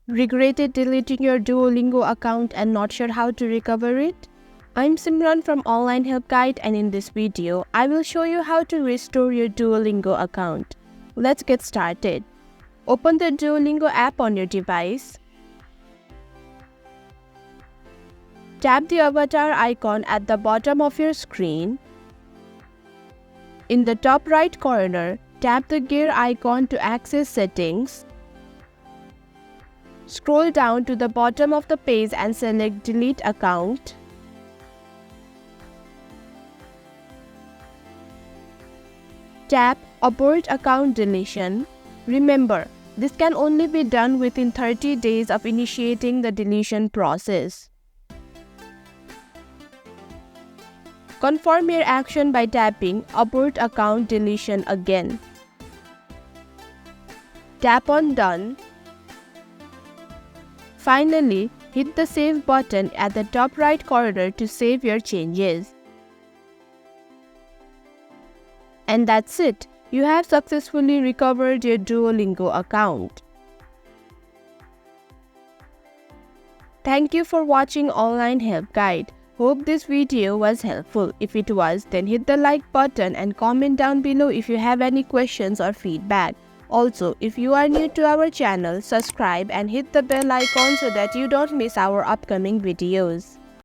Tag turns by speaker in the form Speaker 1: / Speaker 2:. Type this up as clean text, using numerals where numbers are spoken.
Speaker 1: Regretted deleting your Duolingo account and not sure how to recover it? I'm Simran from Online Help Guide, and in this video, I will show you how to restore your Duolingo account. Let's get started. Open the Duolingo app on your device. Tap the avatar icon at the bottom of your screen. In the top right corner, tap the gear icon to access settings. Scroll down to the bottom of the page and select Delete Account. Tap Abort Account Deletion Remember, this can only be done within 30 days of initiating the deletion process. Confirm your action by tapping Abort Account Deletion again. Tap on Done. Finally, hit the Save button at the top right corner to save your changes. And that's it. You have successfully recovered your Duolingo account. Thank you for watching Online Help Guide. Hope this video was helpful. If it was, then hit the like button and comment down below if you have any questions or feedback. Also, if you are new to our channel, subscribe and hit the bell icon so that you don't miss our upcoming videos.